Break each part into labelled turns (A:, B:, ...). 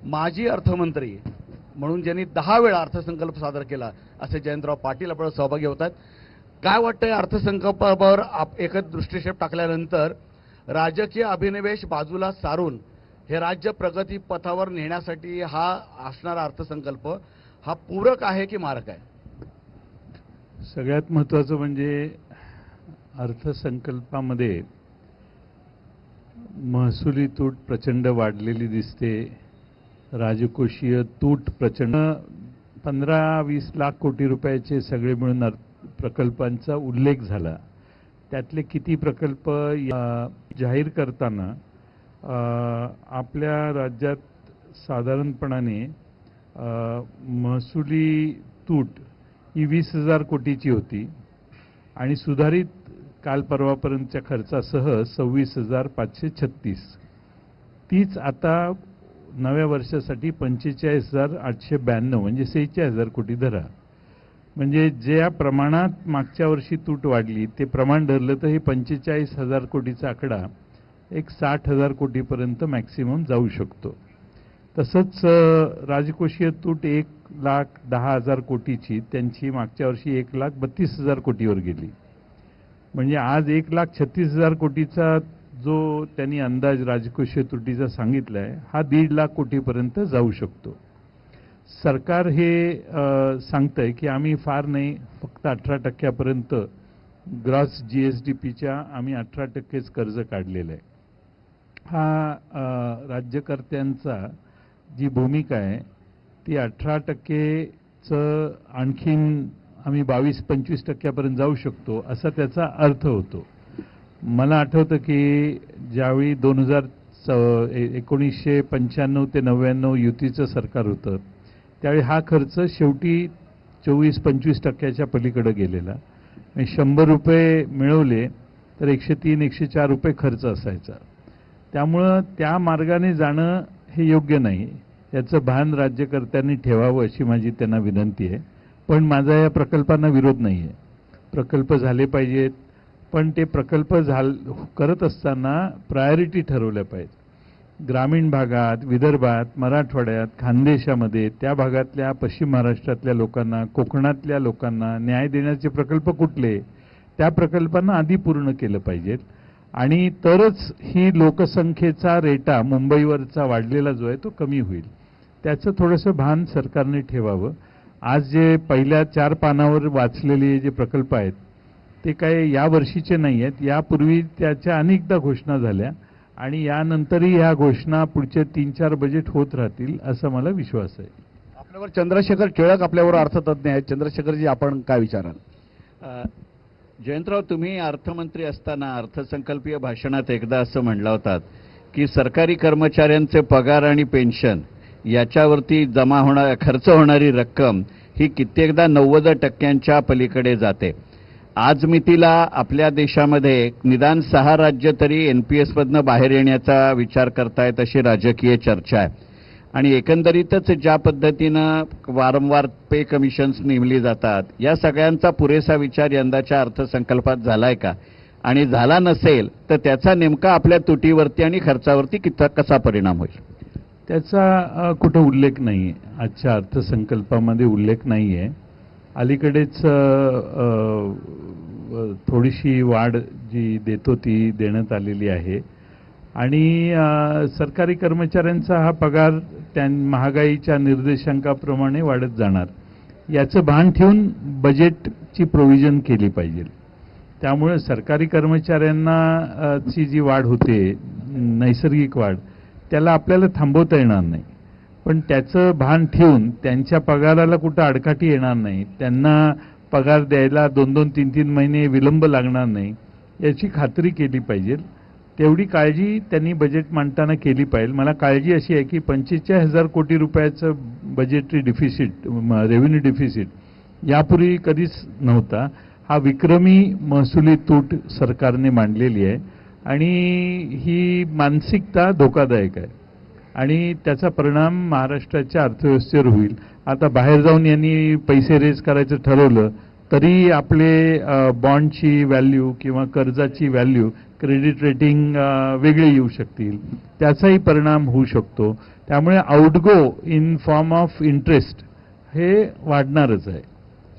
A: माजी अर्थमंत्री म्हणून ज्यांनी 10 वेळा अर्थसंकल्प सादर केला असे जयंतराव पाटील आपण सहभागी होतात. काय वाटतंय अर्थसंकल्पावर एकच दृष्टिक्षेप टाकल्यानंतर राजकीय अभिनिवेश बाजूला सारून हे राज्य प्रगती पथावर नेण्यासाठी हा असणारा अर्थसंकल्प हा पूरक आहे की मारक आहे?
B: सगळ्यात महत्त्वाचं म्हणजे अर्थसंकल्पामध्ये महसुली तूट प्रचंड वाढलेली दिसते. राजकोषीय तूट प्रचंड 15-20 लाख कोटी रुपयाचे सगळे मिळून प्रकल्पांचा उल्लेख झाला. त्यातले किती प्रकल्प जाहीर करताना आपल्या राज्यात साधारणपणाने महसुली तूट ही 20,000 कोटीची होती आणि सुधारित काल परवापर्यंतच्या खर्चासह 26,536. तीच आता नव्या वर्षासाठी 45,892 म्हणजे 46,000 कोटी धरा. म्हणजे ज्या प्रमाणात मागच्या वर्षी तूट वाढली ते प्रमाण धरलं तर हे 45,000 कोटीचा आकडा एक 60,000 कोटीपर्यंत मॅक्सिमम जाऊ शकतो. तसंच राजकोषीय तूट 1,10,000 कोटीची त्यांची मागच्या वर्षी 1,32,000 कोटीवर गेली. म्हणजे आज 1,36,000 कोटीचा जो त्यांनी अंदाज राजकोषीय तुटीचा सांगितलाय हा 1.5 लाख कोटीपर्यंत जाऊ शकतो. सरकार हे सांगतंय की आम्ही फार नाही, फक्त 18% ग्रॉस GSDPच्या आम्ही 18%च कर्ज काढलेलं आहे. हा राज्यकर्त्यांचा जी भूमिका आहे ती 18%चं आणखीन आम्ही 22-25% जाऊ शकतो असा त्याचा अर्थ होतो. मला आठवतं की ज्यावेळी 1995 ते 99 युतीचं सरकार होतं त्यावेळी हा खर्च शेवटी 24-25% पलीकडे गेलेला. 100 रुपये मिळवले तर 103-104 रुपये खर्च असायचा. त्यामुळं त्या मार्गाने जाणं हे योग्य नाही. याचं भान राज्यकर्त्यांनी ठेवावं अशी माझी त्यांना विनंती आहे. पण माझा या प्रकल्पांना विरोध नाही आहे. प्रकल्प झाले पाहिजेत, पण ते प्रकल्प करत असताना प्रायोरिटी ठरवल्या पाहिजेत. ग्रामीण भागात, विदर्भात, मराठवाड्यात, खानदेशामध्ये त्या भागातल्या पश्चिम महाराष्ट्रातल्या लोकांना, कोकणातल्या लोकांना न्याय देण्याचे प्रकल्प कुठले त्या प्रकल्पांना आधी पूर्ण केलं पाहिजेत आणि तरच ही लोकसंख्येचा रेटा मुंबईवरचा वाढलेला जो आहे तो कमी होईल. त्याचं थोडंसं भान सरकारने ठेवावं. आज जे पहिल्या 4 पानावर वाचलेले जे प्रकल्प आहेत ते काय या वर्षीचे नाही आहेत. यापूर्वी त्याच्या अनेकदा घोषणा झाल्या आणि यानंतरही ह्या घोषणा पुढचे 3-4 बजेट होत राहतील असा मला विश्वास आहे.
A: आपल्यावर चंद्रशेखर टिळक आपल्यावर अर्थतज्ञ आहेत. चंद्रशेखरजी, आपण काय विचाराल?
C: जयंतराव, तुम्ही अर्थमंत्री असताना अर्थसंकल्पीय भाषणात एकदा असं म्हणलं होतात की सरकारी कर्मचाऱ्यांचे पगार आणि पेन्शन याच्यावरती खर्च होणारी रक्कम ही कित्येकदा 90% पलीकडे जाते. आज मितीला आपल्या देशामध्ये निदान 6 राज्य तरी NPS मधनं बाहेर येण्याचा विचार करतायत अशी राजकीय चर्चा आहे. आणि एकंदरीतच ज्या पद्धतीनं वारंवार पे कमिशन्स नेमली जातात या सगळ्यांचा पुरेसा विचार यंदाच्या अर्थसंकल्पात झालाय का? आणि झाला नसेल तर त्याचा नेमका आपल्या तुटीवरती आणि खर्चावरती कसा परिणाम होईल?
B: त्याचा कुठं उल्लेख नाही आहे. आजच्या अर्थसंकल्पामध्ये उल्लेख नाही आहे. अलीकडेच थोडीशी वाढ जी देतो ती देण्यात आलेली आहे आणि सरकारी कर्मचाऱ्यांचा हा पगार त्या महागाईच्या निर्देशांकाप्रमाणे वाढत जाणार याचं भान ठेवून बजेटची प्रोव्हिजन केली पाहिजे. त्यामुळे सरकारी कर्मचाऱ्यांना ची जी वाढ होते नैसर्गिक वाढ त्याला आपल्याला थांबवता येणार नाही. पण त्याचं भान ठेवून त्यांच्या पगाराला कुठं अडकाठी येणार नाही, त्यांना पगार द्यायला 2-2, 3-3 महिने विलंब लागणार नाही याची खात्री केली पाहिजे. तेवढी काळजी त्यांनी बजेट मांडताना केली पाहिजे. मला काळजी अशी आहे की 45,000 कोटी रुपयाचं बजेटरी डिफिसिट, रेव्हेन्यू डिफिसिट यापूर्वी कधीच नव्हता. हा विक्रमी महसुली तूट सरकारने मांडलेली आहे आणि ही मानसिकता धोकादायक आहे आणि त्याचा परिणाम महाराष्ट्राच्या अर्थव्यवस्थेवर होईल. आता बाहेर जाऊन यांनी पैसे रेज करायचं ठरवलं तरी आपले बॉन्डची व्हॅल्यू किंवा कर्जाची व्हॅल्यू, क्रेडिट रेटिंग वेगळे येऊ शकतील, त्याचाही परिणाम होऊ शकतो. त्यामुळे outgo in form of interest हे वाढणारच आहे.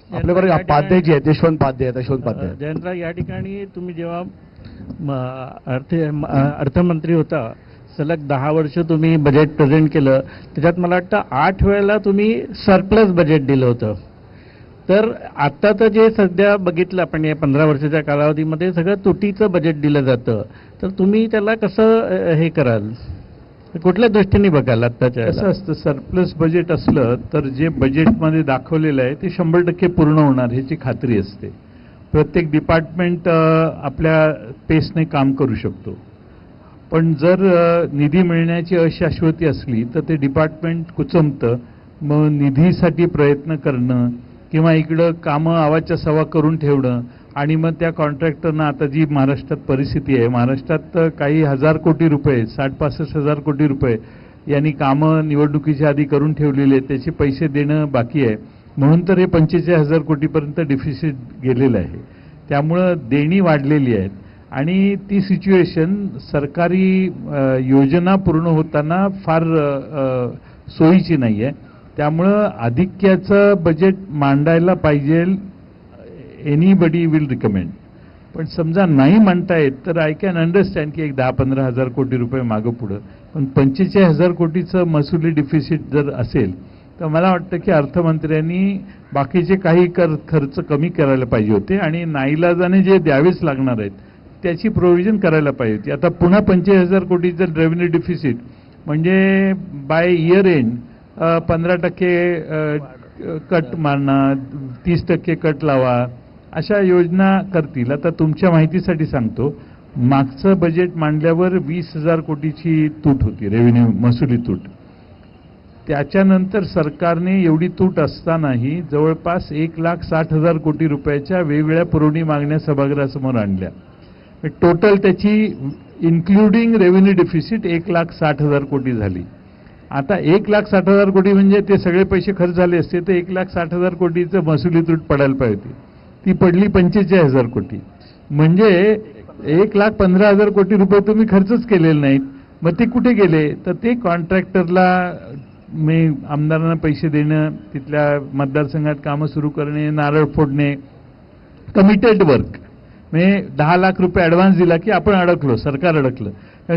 A: आपल्याकडे पाध्ये जे आहेत यशवंत पाध्ये आहेत,
D: जयंतराव, या ठिकाणी तुम्ही जेव्हा अर्थमंत्री होता, सलग 10 वर्ष तुम्ही बजेट प्रेझेंट केलं, त्याच्यात मला वाटतं 8 वेळेला तुम्ही सरप्लस बजेट दिलं होतं. तर आता तर जे सध्या बघितलं आपण या 15 वर्षाच्या कालावधीमध्ये सगळं तुटीचं बजेट दिलं जातं, तर तुम्ही त्याला कसं हे कराल, कुठल्या दृष्टीने बघाल? आत्ताच्या
B: कसं असतं, सरप्लस बजेट असलं तर जे बजेटमध्ये दाखवलेलं आहे ते 100% पूर्ण होणार ह्याची खात्री असते. प्रत्येक डिपार्टमेंट आपल्या पेसने काम करू शकतो. पण जर निधी मिळण्याची अशाश्वती असली तर ते डिपार्टमेंट कुचमतं. मग निधीसाठी प्रयत्न करणं किंवा इकडं कामं आवाजच्या सवा करून ठेवणं आणि मग त्या कॉन्ट्रॅक्टरना, आता जी महाराष्ट्रात परिस्थिती आहे, महाराष्ट्रात काही 1000 कोटी रुपये, 60-65 हजार कोटी रुपये यांनी कामं निवडणुकीच्या आधी करून ठेवलेले आहेत, त्याचे पैसे देणं बाकी आहे. म्हणून तर हे 45,000 कोटीपर्यंत डिफिसिट गेलेलं आहे. त्यामुळं देणी वाढलेली आहेत आणि ती सिच्युएशन सरकारी योजना पूर्ण होताना फार सोयीची नाही आहे. त्यामुळं अधिक्याचं बजेट मांडायला पाहिजे, एनीबडी विल रिकमेंड. पण समजा नाही म्हणता येत तर आय कॅन अंडरस्टँड की एक 10-15 हजार कोटी रुपये मागं पुढं. पण 45,000 कोटीचं महसुली डिफिसिट जर असेल तर मला वाटतं की अर्थमंत्र्यांनी बाकीचे काही खर्च कमी करायला पाहिजे होते आणि नाईलाजाने जे द्यावेच लागणार आहेत त्याची प्रोव्हिजन करायला पाहिजे होती. आता पुन्हा 45,000 कोटीचं रेव्हेन्यू डिफिसिट म्हणजे बाय इयर एंड 15% कट मारणं, 30% कट लावा, अशा योजना करतील. आता तुमच्या माहितीसाठी सांगतो, मागचं बजेट मांडल्यावर 20,000 कोटीची तूट होती, रेव्हेन्यू महसुली तूट. त्याच्यानंतर सरकारने एवढी तूट असतानाही जवळपास 1,60,000 कोटी रुपयाच्या वेगवेगळ्या पुरवणी मागण्या सभागृहासमोर आणल्या. टोटल त्याची इन्क्लुडिंग रेव्हेन्यू डिफिसिट 1,60,000 कोटी झाली. आता 1,60,000 कोटी म्हणजे ते सगळे पैसे खर्च झाले असते तर 1,60,000 कोटीचं महसुली तूट पडायला पाहिजे होती. ती पडली 45,000 कोटी. म्हणजे 1,15,000 कोटी रुपये तुम्ही खर्चच केलेले नाहीत. मग ते कुठे गेले? तर ते कॉन्ट्रॅक्टरला आमदारांना पैसे देणं, तिथल्या मतदारसंघात कामं सुरू करणे, नारळ फोडणे, कमिटेड वर्क. म्हणजे 10 लाख रुपये ॲडव्हान्स दिला की आपण अडकलो, सरकार अडकलं,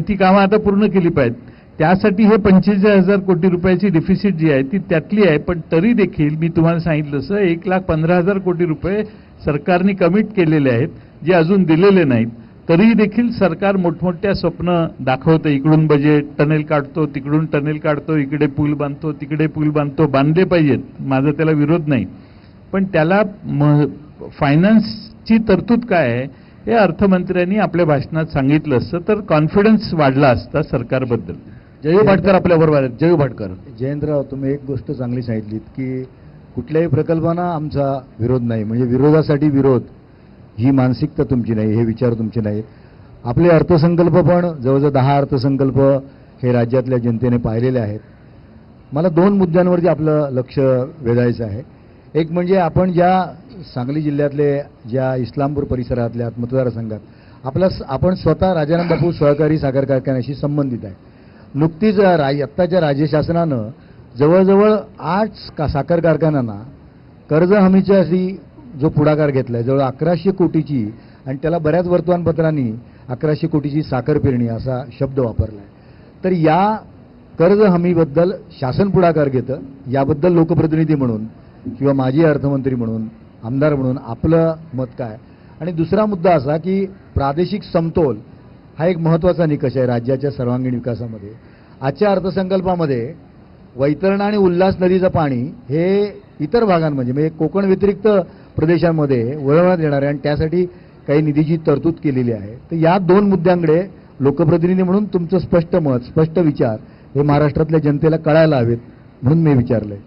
B: ती कामं आता पूर्ण केली पाहिजेत. त्यासाठी हे 45,000 कोटी रुपयाची डिफिसिट जी आहे ती त्यातली आहे. पण तरी देखील मी तुम्हाला सांगितलं तसं 1,15,000 कोटी रुपये सरकारने कमिट केलेले आहेत जे अजून दिलेले नाहीत. तरी देखील सरकार मोठमोठ्या स्वप्न दाखवतं. इकडून बजेट टनेल काढतो, तिकडून टनेल काढतो, इकडे पूल बांधतो, तिकडे पूल बांधतो. बांधले पाहिजेत, माझा त्याला विरोध नाही. पण त्याला फायनान्सची तरतूद काय आहे हे अर्थमंत्र्यांनी आपल्या भाषणात सांगितलं असतं तर कॉन्फिडन्स वाढला असता सरकारबद्दल.
A: जयू भाटकर आपल्याबरोबर आहेत. जयू भाटकर.
E: जयंतराव, तुम्ही एक गोष्ट चांगली सांगितलीत की कुठल्याही प्रकल्पांना आमचा विरोध नाही, म्हणजे विरोधासाठी विरोध ही मानसिकता तुमची नाही, हे विचार तुमचे नाहीत. आपले अर्थसंकल्प पण जवळजवळ 10 अर्थसंकल्प हे राज्यातल्या जनतेने पाहिलेले आहेत. मला 2 मुद्द्यांवरती आपलं लक्ष वेधायचं आहे. एक म्हणजे आपण ज्या सांगली जिल्ह्यातले ज्या इस्लामपूर परिसरातल्या मतदारसंघात आपण स्वतः राजाराम बापू सहकारी साखर कारखान्याशी संबंधित आहे. नुकतीच आत्ताच्या राज्य शासनानं जवळजवळ 8 साखर कारखान्यांना कर्ज हमीच्या जो पुढाकार घेतलाय, जवळ 1100 कोटीची, आणि त्याला बऱ्याच वर्तमानपत्रांनी 1100 कोटीची साखर पेरणी असा शब्द वापरलाय. तर या कर्ज हमीबद्दल शासन पुढाकार घेतं, याबद्दल लोकप्रतिनिधी म्हणून किंवा माजी अर्थमंत्री म्हणून, आमदार म्हणून आपलं मत काय? आणि दुसरा मुद्दा असा की प्रादेशिक समतोल हा एक महत्त्वाचा निकष आहे राज्याच्या सर्वांगीण विकासामध्ये. आजच्या अर्थसंकल्पामध्ये वैतरणा आणि उल्हास नदीचं पाणी हे इतर भागांमध्ये म्हणजे कोकण व्यतिरिक्त प्रदेशांमध्ये वळवण्यात येणार आहे आणि त्यासाठी काही निधीची तरतूद केलेली आहे. तर या 2 मुद्द्यांकडे लोकप्रतिनिधी म्हणून तुमचं स्पष्ट मत, स्पष्ट विचार हे महाराष्ट्रातल्या जनतेला कळायला हवेत म्हणून मी विचारलंय.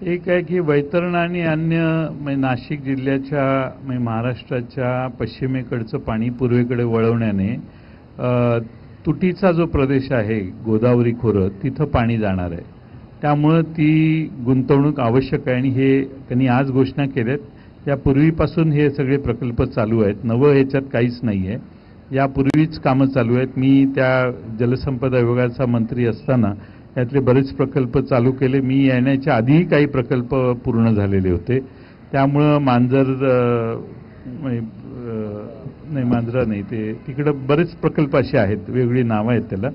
B: एक आहे की वैतरणा आणि अन्य नाशिक जिल्ह्याच्या महाराष्ट्राच्या पश्चिमेकडचं पाणी पूर्वेकडे वळवण्याने तुटीचा जो प्रदेश आहे गोदावरी खोरं तिथं पाणी जाणार आहे. त्यामुळं ती गुंतवणूक आवश्यक आहे आणि हे त्यांनी आज घोषणा केल्यात. यापूर्वीपासून हे सगळे प्रकल्प चालू आहेत, नवं ह्याच्यात काहीच नाही आहे. यापूर्वीच कामं चालू आहेत. मी त्या जलसंपदा विभागाचा मंत्री असताना यातले बरेच प्रकल्प चालू केले. मी येण्याच्या आधीही काही प्रकल्प पूर्ण झालेले होते. त्यामुळं मांजरा नाही, ते तिकडं बरेच प्रकल्प असे आहेत, वेगळी नावं आहेत त्याला.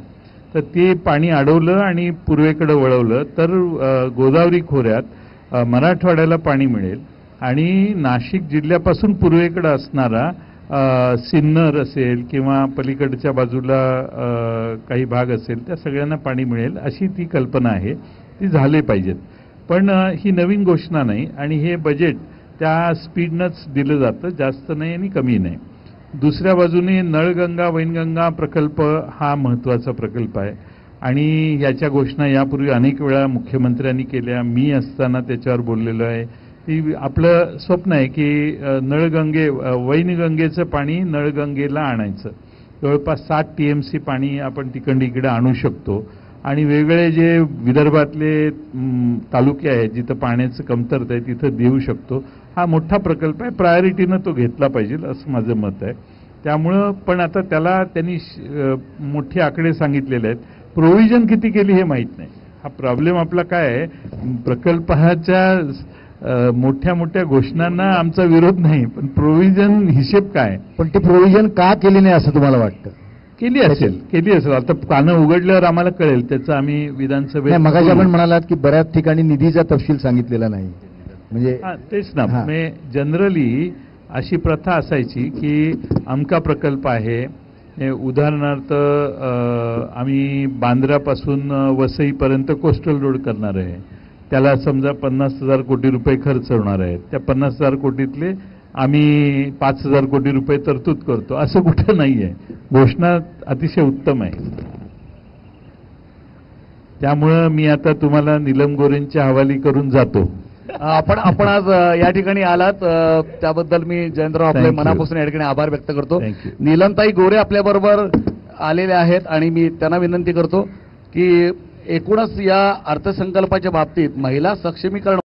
B: तर ते पाणी अडवलं आणि पूर्वेकडे वळवलं तर गोदावरी खोऱ्यात मराठवाड्याला पाणी मिळेल आणि नाशिक जिल्ह्यापासून पूर्वेकडे असणारा सिन्नर असेल किंवा पलीकडच्या बाजूला काही भाग असेल त्या सगळ्यांना पाणी मिळेल अशी ती कल्पना आहे. ती झाले पाहिजेत. पण ही नवीन घोषणा नाही आणि हे बजेट त्या स्पीडनंच दिलं जातं, जास्त नाही आणि कमी नाही. दुसऱ्या बाजूने नळगंगा वैनगंगा प्रकल्प हा महत्त्वाचा प्रकल्प आहे आणि याच्या घोषणा यापूर्वी अनेक वेळा मुख्यमंत्र्यांनी केल्या. मी असताना त्याच्यावर बोललेलो आहे. ती आपलं स्वप्न आहे की वैनगंगेचं पाणी नळगंगेला आणायचं. जवळपास 7 TMC पाणी आपण तिकडे इकडे आणू शकतो आणि वेगवेगळे जे विदर्भातले तालुके आहेत जिथं पाण्याचं कमतरता आहे तिथं देऊ शकतो. हा मोठा प्रकल्प आहे. प्रायोरिटीनं तो घेतला पाहिजे असं माझं मत आहे. त्यामुळं पण आता त्याला त्यांनी मोठे आकडे सांगितलेले आहेत. प्रोव्हिजन किती केली हे माहीत नाही. हा प्रॉब्लेम आपला काय आहे, प्रकल्पाच्या मोठ्या मोठ्या घोषणांना आमचा विरोध नाही, पण प्रोव्हिजन हिशेब काय.
E: पण ते प्रोव्हिजन का केली नाही असं तुम्हाला वाटतं?
B: केली असेल. आता कानं उघडल्यावर आम्हाला कळेल. त्याचं आम्ही विधानसभेत
E: मगाशी आपण म्हणालात की बऱ्याच ठिकाणी निधीचा तपशील सांगितलेला नाही. म्हणजे
B: तेच ना, जनरली अशी प्रथा असायची की अमका प्रकल्प आहे, उदाहरणार्थ आम्ही बांद्रापासून वसईपर्यंत कोस्टल रोड करणार आहे, त्याला समजा 50,000 कोटी रुपये खर्च होणार आहेत. त्या 50,000 कोटीतले आम्ही 5,000 कोटी रुपये तरतूद करतो, असं कुठं नाही आहे. घोषणा अतिशय उत्तम आहे. त्यामुळं मी आता तुम्हाला नीलम गोरेंच्या हवाली करून जातो.
A: आपण आज या ठिकाणी आलात त्याबद्दल मी जयंतराव आपले मनापासून या ठिकाणी आभार व्यक्त करतो. नीलमताई गोरे आपल्या बरोबर आलेले आहेत आणि मी त्यांना विनंती करतो की एकूणच या अर्थसंकल्पाच्या बाबतीत महिला सक्षमीकरण